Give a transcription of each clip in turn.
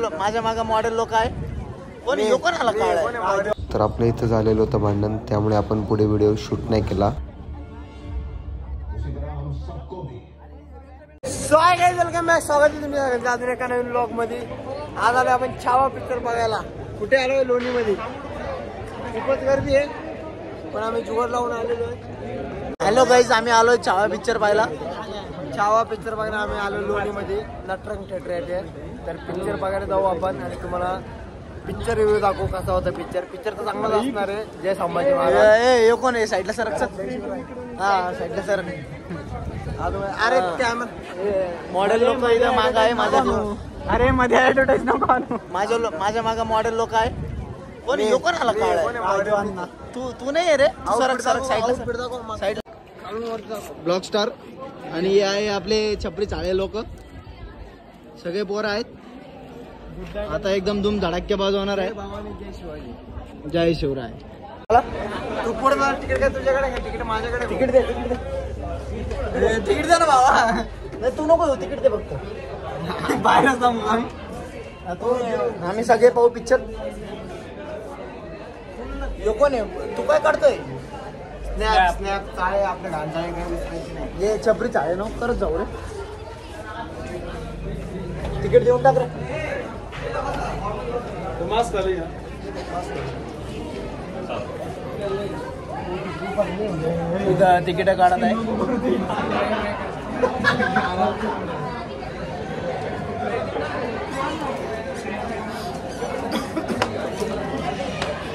माझ्या मागे मॉडेल लोक आहे. कोणी लोक आला काढ. तर आपलं इथं झालेलं होतं भांडण, त्यामुळे आपण पुढे व्हिडिओ शूट नाही केला. So hi guys, welcome back. स्वागत आहे तुमच्या अजून एका नवीन ब्लॉग मध्ये. आज आलो आपण छावा पिक्चर बघायला. कुठे आलोय? लोणी मध्ये. खूपच गर्दी आहे, पण आम्ही जुगाड लावून आलेलो आहे. हॅलो गाइस, आम्ही आलोय छावा पिक्चर पाहायला. छावा पिक्चर बघायला आम्ही आलो लोणी मध्ये, नटरंग थिएटर आहे. तर पिक्चर बघायला जाऊ आपण आणि तुम्हाला पिक्चर रिव्ह्यू दाखवू कसा होता पिक्चर. पिक्चर तर चांगलाच असणार आहे. जय संभाजी महाराज. हे कोण आहे? साईडला सर. हा, साईडला सर. अरे मॉडेल लोक इथं माग आहे माझ्या. अरे मध्ये ऍडव्हर्टाईज नको आणू. माझ्या माग मॉडेल लोक आहे. कोणी लोक आला काढ. तू नाही रे. ब्लॉक स्टार आणि हे आहे आपले छपरी चाळे लोक. सगळे पोर आहेत. आता एकदम धूम धडाक्या वाजवणार आहे. जय शिवराय. तू पुढे तिकीट काय तुझ्याकडे? तिकीट माझ्याकडे. तिकीट दे. तिकीट दे ना बाबा. नाही तू नको, तिकीट दे फक्त. बाहेरच जाऊ आम्ही सगळे पाहू पिक्चर. यो कोण आहे? तू काय काढतोय? स्नॅप स्नॅप काय आपल्या घाण चाळे काय हे छपरी चाळे नो करत जाऊ रे. तिकीट देऊन टाक रे. तिकीट काढत आहे.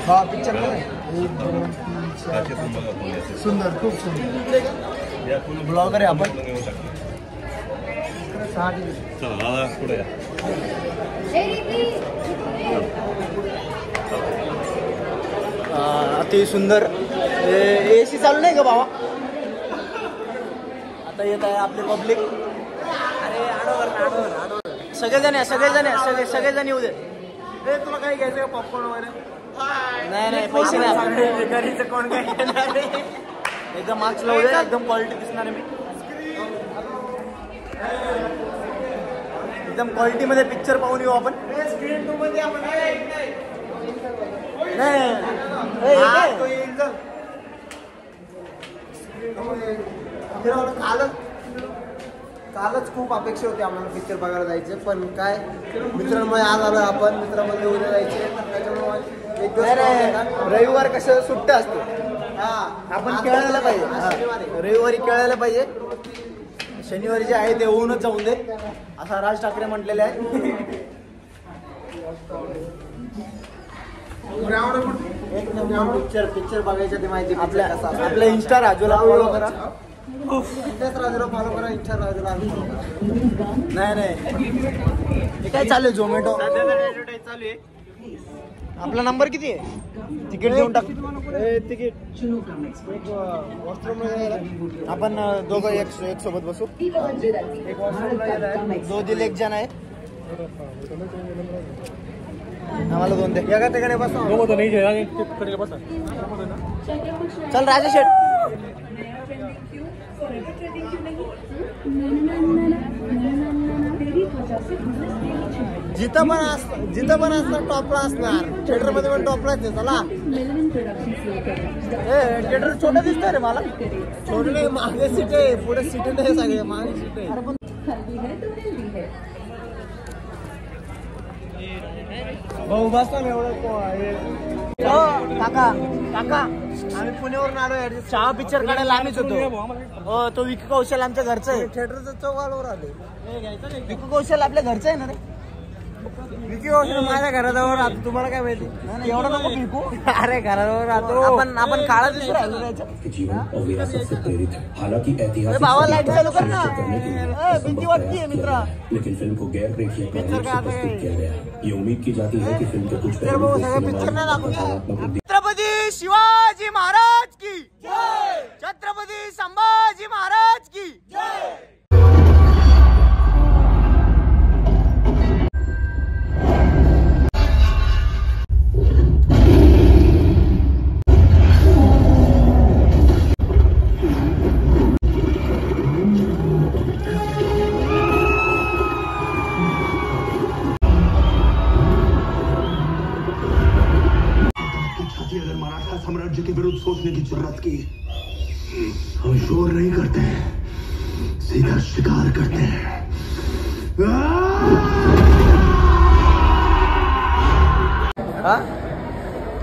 हा पिक्चर सुंदर, खूप सुंदर. ब्लॉगर आहे आपण. अति सुंदर. एसी चालू नाही का बाबा? आता येत आहे आपले पब्लिक. अरे सगळेजण येऊ दे. तुला काही घ्यायचं का? पॉपकॉर्न वगैरे? नाही पैसे नाही. घरीचं कोण काय घेणार? एकदम मार्क्स लावू दे. एकदम क्वालिटी दिसणार आहे. मी एकदम क्वालिटी मध्ये पिक्चर पाहून येऊ आपण. स्क्रीन 2 मध्ये आपण कालच खूप अपेक्षा होती आम्हाला पिक्चर बघायला जायचे, पण काय मित्रांमुळे आज आलो आपण. मित्रांमध्ये उद्या जायचे, त्याच्यामुळे एक दिवस रविवार कसं सुट्टी असते. आपण खेळायला पाहिजे. रविवारी खेळायला पाहिजे. शनिवारी जे आहे ते होऊनच जाऊन दे असा राज ठाकरे म्हटलेले आहे. पिक्चर बघायचं ते माहिती आपल्या इंस्टा राजूला फॉलो करा. राजूला फॉलो करा. इंस्टा राजूला नाही हे काय चालू आहे? झोमॅटो चालू आहे. आपला नंबर किती आहे? तिकीट देऊन टाक. तिकीट वॉशरूम आपण दोघं एक सोबत बसू. एक वॉशरूम 2 दिल 1 जण आहे. आम्हाला 2 दे. एका ठिकाणी बसा. चल राजा शेठ. जिथं पण असणार टॉपला असणार. थिएटर मध्ये पण टॉपला आहे. चला. थिएटर छोटं दिसतं रे मला. छोटं नाही, मागे सीट आहे. पुढे सीट नाही, सगळे मागे सीट आहे. भाऊ बसता ना एवढं. काका आम्ही पुण्यावरून आलो. छावा पिक्चर काढायला आम्हीच होतो. तो विकी कौशल आमच्या घरचं आहे. थिएटरचं चौकावर आले. विकी कौशल आपल्या घरचं आहे ना रे. विकी कौशल माझ्या घराजवळ राहतो. तुम्हाला काय माहिती? एवढं नको विकू. अरे घराजवळ राहतो. आपण काळा दिसू राहिलो त्याच्या. भावा लाईट चालू कर ना. भीती वाटतीये मित्रा. पिक्चर नाही दाखवतो. छत्रपती शिवाजी महाराज की जय. छत्रपती संभाजी महाराज की जय. साम्राज्य के विरुद्ध सोचने की जरूरत की। हम शोर नहीं करते, सीधा शिकार करते हैं।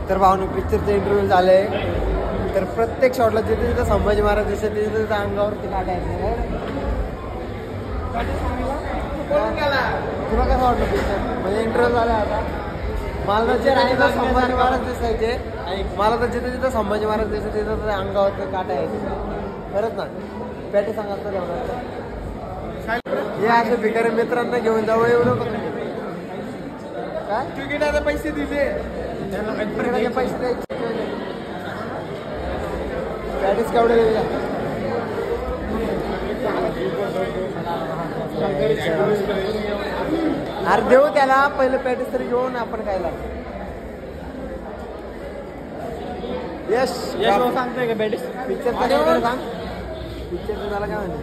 तर भावना पिक्चरचे इंटरव्ह्यू झाले, तर प्रत्येक शॉटला जिथे जिथे संभाजी महाराज दिसते तिथे तिथे अंगावरती काढायचं. तुला कसं वाटलं पिक्चर? म्हणजे इंटरव्ह्यू झाला आता मला जिथे संभाजी महाराज दिसायचे, मला तर जिथे जिथे संभाजी महाराज दिसायचे तिथे तिथे अंगावरती काढायचे. खरंच ना, पॅटी सांगाल तर हे असे भिकारी मित्रांना घेऊन जावं एवढं काय तिकीटाचे पैसे दिले, पैसे द्यायचे. पॅटीस केवढे गेले? अरे देऊ त्याला पहिले पॅटीस तरी घेऊन आपण खायला. यश सांगतोय का पॅटीस? पिक्चरचा काहीतरी सांग. पिक्चरचं त्याला काय म्हणते?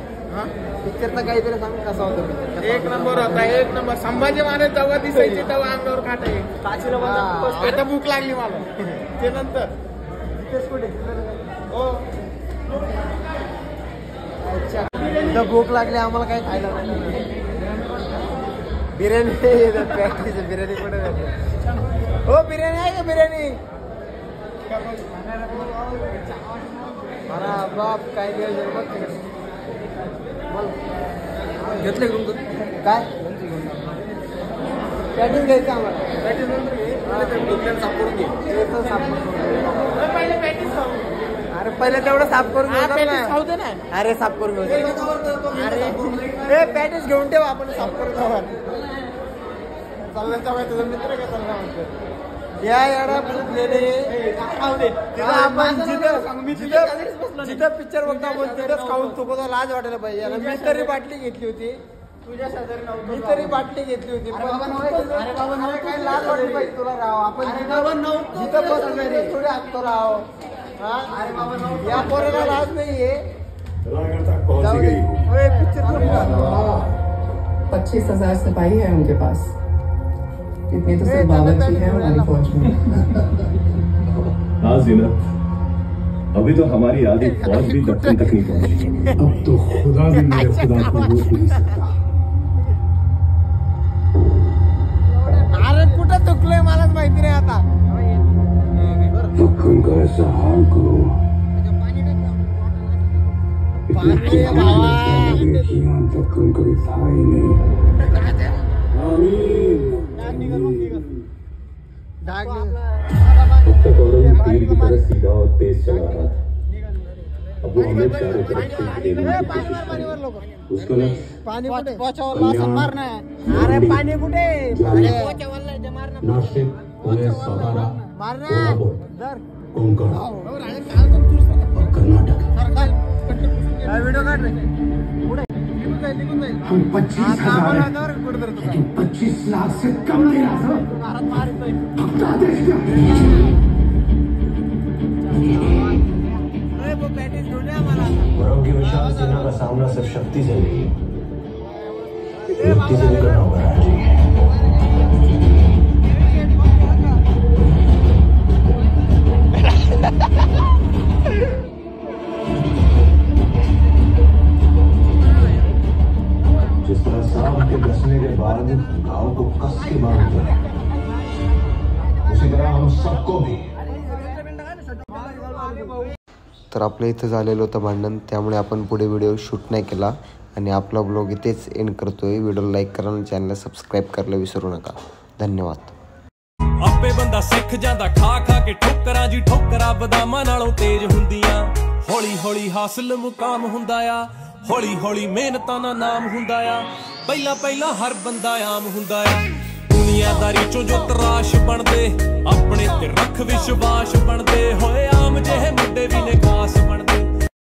पिक्चरचा काहीतरी सांग कसा होता पिक्चर? एक नंबर होता, एक नंबर. संभाजी महाराज जेव्हा दिसायचे तेव्हा अंगावर काटा आहे. आता भूक लागली मला ते नंतर हो. अच्छा, इथं भूक लागली आम्हाला काय खायला नाही. बिर्याणी पॅटीची बिर्याणी कुठे जाते? हो बिर्याणी आहे का? बिर्याणी अरे बाप काय घ्यायचं बघ घेतले काय पॅटीस घ्यायचं आम्हाला. पॅटीस अरे पहिले तेवढं साफ करून घ्यायचं ना. अरे साफ करून घ्यायचं. अरे पॅटीस घेऊन ठेव आपण साफ करून खावा. चालण्याचा तुझा मित्र का चालला म्हणतो या याडा आपण जिथं पिक्चर बघतो आपण तिथंच खाऊन चुकवतो. लाज वाटायला पाहिजे. मी तरी बाटली घेतली होती, मी तरी बाटली घेतली होती. काही लाज वाटली पाहिजे तुला राव. आपण जिथं बसतो थोडे हाकतो राव. या पोराला लाज नाहीये. पिक्चर 25,000 सिपाही है उनके पास. इतने तो सिर्फ बावर्ची है हमारी फौज में. हाँ ज़ीनत, अभी तो हमारी आधी फौज भी दक्षिण तक नहीं पहुंची. अब तो खुदा भी मेरे खुदा को रोक नहीं सकता. अरे कुठं चुकलंय मलाच माहिती नाही आता. दक्कन का ऐसा हाल करो, दक्कन कभी था ही नहीं. अब तक औरंग तीर की तरह सीधा और तेज चला रहा था. अब वो हमें चारों तरफ से घेरने की कोशिश कर रहा है. उसका लक्ष्य पानी मारना है. अरे पानी कुठे नाशिक, पुणे, सातारा, कोल्हापूर, कोंकण और कर्नाटक. व्हिडिओ काढ रे. हम 25,000 लेकिन 25 लाख से कम नहीं आ की विशाल सेना का सामना सिर्फ शक्ति से नहीं, युक्ति से भी करना होगा राजी. जिस तरह सांप के डसने के बाद घाव को कस के बांधते हैं, उसी तरह हम सबको भी. तर आपल्या इथं झालेलं होतं भांडण, त्यामुळे आपण पुढे व्हिडिओ शूट नाही केला आणि आपला ब्लॉग इथेच एंड करतोय. व्हिडिओला लाईक करा आणि चॅनलला सबस्क्राईब करायला विसरू नका. धन्यवाद. ਆਪੇ ਬੰਦਾ ਸਿੱਖ ਜਾਂਦਾ ਖਾ ਖਾ ਕੇ ਠੋਕਰਾਂ ਜੀ. ਠੋਕਰਾਂ ਬਦਾਮਾਂ ਨਾਲੋਂ ਤੇਜ਼ ਹੁੰਦੀਆਂ. ਹੌਲੀ ਹੌਲੀ ਹਾਸਲ ਮੁਕਾਮ ਹੁੰਦਾ ਆ. ਹੌਲੀ ਹੌਲੀ ਮਿਹਨਤਾਂ ਦਾ ਨਾਮ ਹੁੰਦਾ ਆ. ਪਹਿਲਾਂ ਪਹਿਲਾਂ ਹਰ ਬੰਦਾ ਆਮ ਹੁੰਦਾ ਆ. ਦੁਨੀਆਦਾਰੀ ਚੋਂ ਜੋ ਤਰਾਸ਼ ਬਣਦੇ, ਆਪਣੇ ਤੇ ਰੱਖ ਵਿਸ਼ਵਾਸ ਬਣਦੇ ਹੋਏ. ਆਮ ਜਿਹੇ ਮੁੰਡੇ ਵੀ ਨੇ ਖਾਸ ਬਣਦੇ.